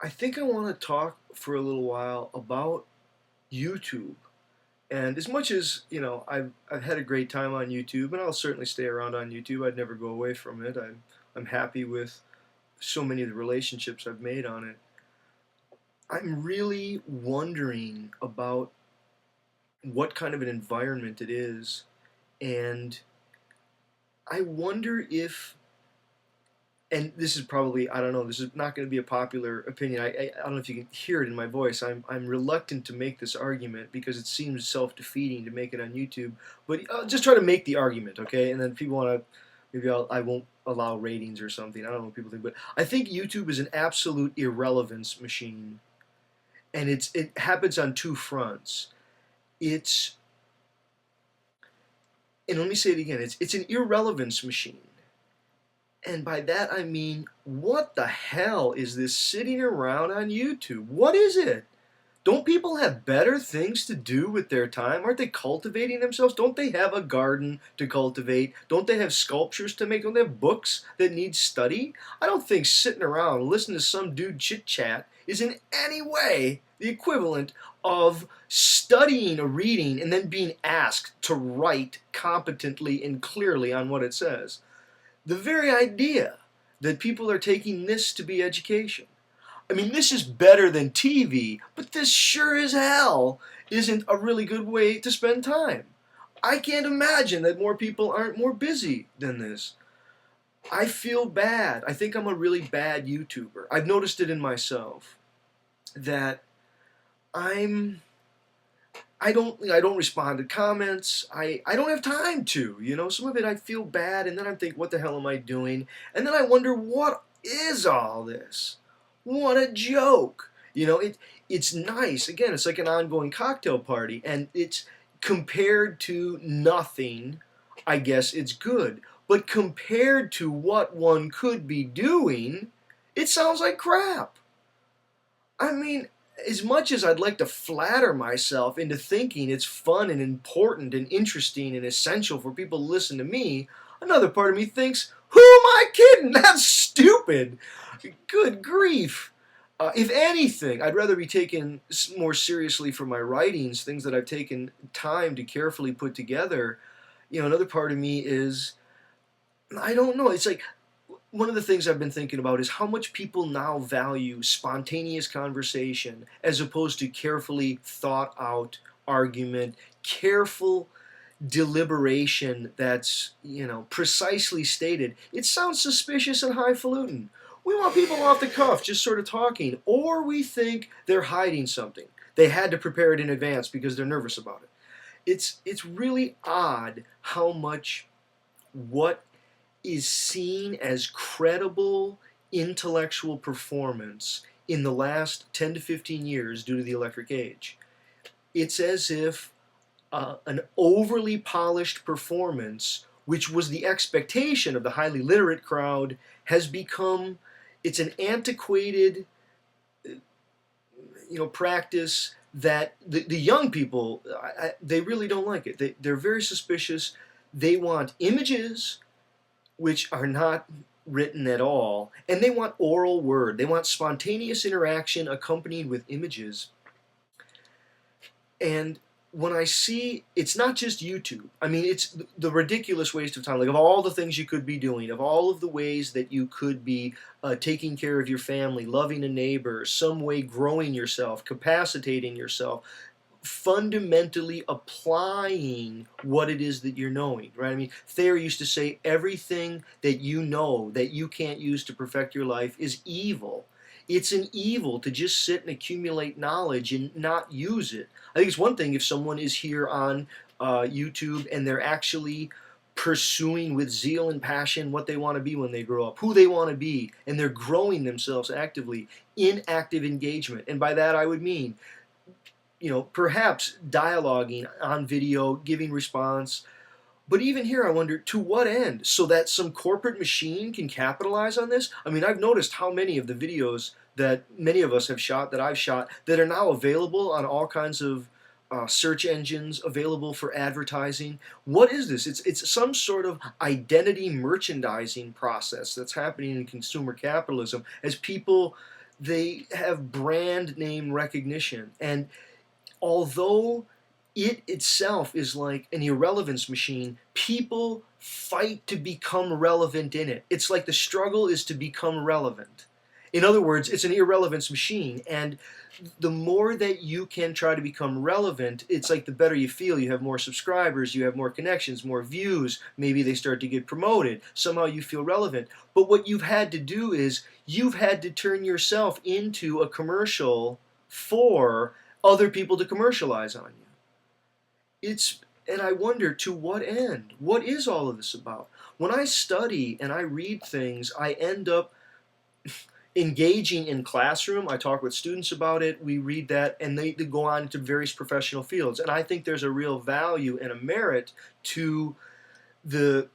I think I want to talk for a little while about YouTube. And as much as, I've had a great time on YouTube and I'll certainly stay around on YouTube. I'd never go away from it. I'm happy with so many of the relationships I've made on it. I'm really wondering about what kind of an environment it is, and I wonder if, and this is probably, I don't know, this is not going to be a popular opinion. I don't know if you can hear it in my voice. I'm reluctant to make this argument because it seems self-defeating to make it on YouTube. But I'll just try to make the argument, okay? And then if people want to, maybe I won't allow ratings or something. I don't know what people think. But I think YouTube is an absolute irrelevance machine. And it happens on two fronts. It's, and let me say it again, it's an irrelevance machine. And by that I mean, what the hell is this sitting around on YouTube? What is it? Don't people have better things to do with their time? Aren't they cultivating themselves? Don't they have a garden to cultivate? Don't they have sculptures to make? Don't they have books that need study? I don't think sitting around listening to some dude chit chat is in any way the equivalent of studying a reading and then being asked to write competently and clearly on what it says. The very idea that people are taking this to be education. I mean, this is better than TV, but this sure as hell isn't a really good way to spend time. I can't imagine that more people aren't more busy than this. I feel bad. I think I'm a really bad YouTuber. I've noticed it in myself that I'm I don't respond to comments. I don't have time to, Some of it I feel bad and then I think, what the hell am I doing? And then I wonder, what is all this? What a joke. It's nice. Again, it's like an ongoing cocktail party, and it's compared to nothing, I guess it's good. But compared to what one could be doing, it sounds like crap. I mean, as much as I'd like to flatter myself into thinking it's fun and important and interesting and essential for people to listen to me, another part of me thinks, who am I kidding? That's stupid. Good grief. If anything, I'd rather be taken more seriously for my writings, things that I've taken time to carefully put together. Another part of me is, I don't know. It's like one of the things I've been thinking about is how much people now value spontaneous conversation as opposed to carefully thought out argument, careful deliberation that's, precisely stated. It sounds suspicious and highfalutin. We want people off the cuff, just sort of talking, or we think they're hiding something. They had to prepare it in advance because they're nervous about it. It's really odd how much what is seen as credible intellectual performance in the last 10 to 15 years due to the electric age. It's as if an overly polished performance, which was the expectation of the highly literate crowd, has become, it's an antiquated, practice that the young people, they really don't like it. They're very suspicious. They want images which are not written at all, and they want oral word. They want spontaneous interaction accompanied with images. And when I see, it's not just YouTube. I mean, it's the ridiculous waste of time. Like, of all the things you could be doing, of all of the ways that you could be taking care of your family, loving a neighbor, some way growing yourself, capacitating yourself, fundamentally applying what it is that you're knowing, right? I mean, Thayer used to say, everything that you know that you can't use to perfect your life is evil. It's an evil to just sit and accumulate knowledge and not use it. I think it's one thing if someone is here on YouTube and they're actually pursuing with zeal and passion what they want to be when they grow up, who they want to be, and they're growing themselves actively in active engagement. And by that I would mean, perhaps dialoguing on video, giving response. But even here, I wonder, to what end? So that some corporate machine can capitalize on this? I mean, I've noticed how many of the videos that many of us have shot, that I've shot, that are now available on all kinds of search engines, available for advertising. What is this? It's some sort of identity merchandising process that's happening in consumer capitalism as people They have brand name recognition. And although it itself is like an irrelevance machine, people fight to become relevant in it. It's like the struggle is to become relevant. In other words, it's an irrelevance machine, and the more that you can try to become relevant, it's like the better you feel. You have more subscribers, you have more connections, more views, maybe they start to get promoted. Somehow you feel relevant. But what you've had to do is you've had to turn yourself into a commercial for other people to commercialize on you. And I wonder, to what end? What is all of this about? When I study and I read things, I end up engaging in classroom. I talk with students about it. We read that, and they go on into various professional fields. And I think there's a real value and a merit to the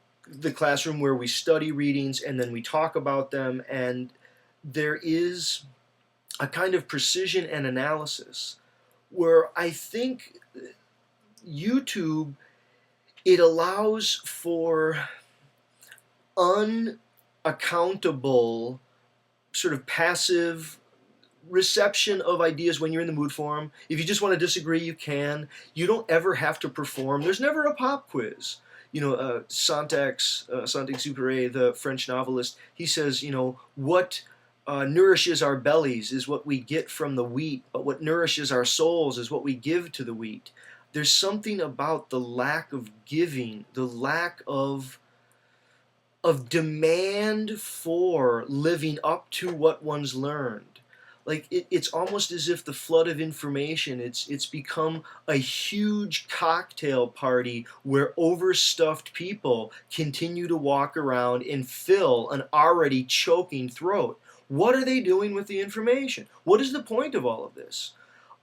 classroom where we study readings and then we talk about them, and there is a kind of precision and analysis where I think YouTube, it allows for unaccountable sort of passive reception of ideas when you're in the mood for them. If you just want to disagree, you can. You don't ever have to perform. There's never a pop quiz. Saint-Exupéry, the French novelist, he says, what nourishes our bellies is what we get from the wheat, but what nourishes our souls is what we give to the wheat. There's something about the lack of giving, the lack of demand for living up to what one's learned. Like it's almost as if the flood of information, it's become a huge cocktail party where overstuffed people continue to walk around and fill an already choking throat. What are they doing with the information? What is the point of all of this?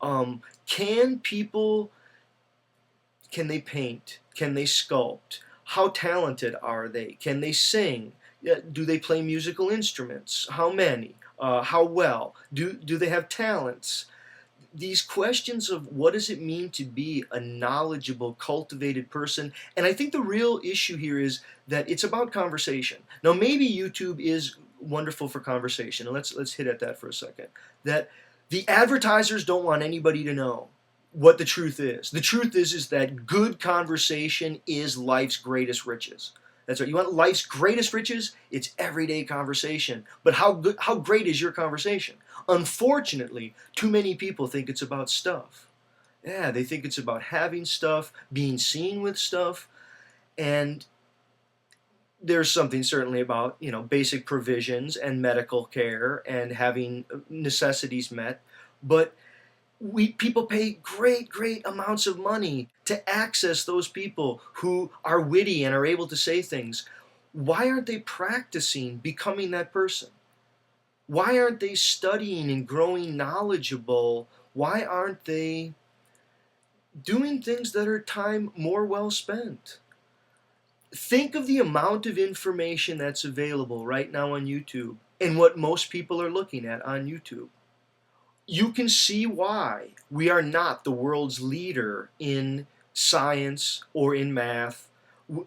Can they paint? Can they sculpt? How talented are they? Can they sing? Do they play musical instruments? How many? How well? Do they have talents? These questions of what does it mean to be a knowledgeable, cultivated person, and I think the real issue here is that it's about conversation. Now maybe YouTube is wonderful for conversation, and let's hit at that for a second. That the advertisers don't want anybody to know what the truth is. The truth is that good conversation is life's greatest riches. That's right. You want life's greatest riches? It's everyday conversation. But how great is your conversation? Unfortunately, too many people think it's about stuff. Yeah, they think it's about having stuff, being seen with stuff, and there's something certainly about, basic provisions and medical care and having necessities met, but people pay great amounts of money to access those people who are witty and are able to say things. Why aren't they practicing becoming that person? Why aren't they studying and growing knowledgeable? Why aren't they doing things that are time more well spent? Think of the amount of information that's available right now on YouTube and what most people are looking at on YouTube. You can see why we are not the world's leader in science or in math.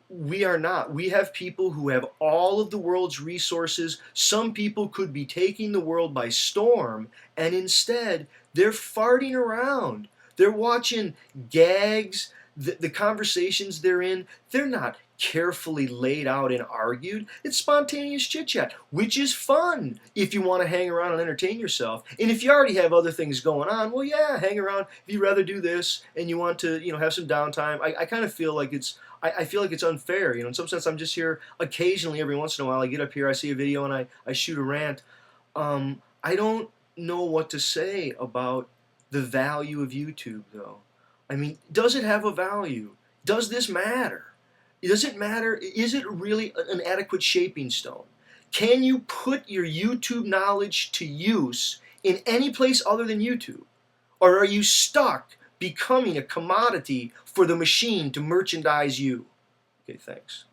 We are not. We have people who have all of the world's resources. Some people could be taking the world by storm, and instead they're farting around. They're watching gags. The conversations they're in, they're not carefully laid out and argued. It's spontaneous chit chat, which is fun if you want to hang around and entertain yourself. And if you already have other things going on, well, yeah, hang around. If you'd rather do this and you want to, have some downtime, I kind of feel like I feel like it's unfair. In some sense, I'm just here occasionally, every once in a while. I get up here, I see a video, and I shoot a rant. I don't know what to say about the value of YouTube, though. I mean, does it have a value? Does this matter? Does it matter? Is it really an adequate shaping stone? Can you put your YouTube knowledge to use in any place other than YouTube? Or are you stuck becoming a commodity for the machine to merchandise you? Okay, thanks.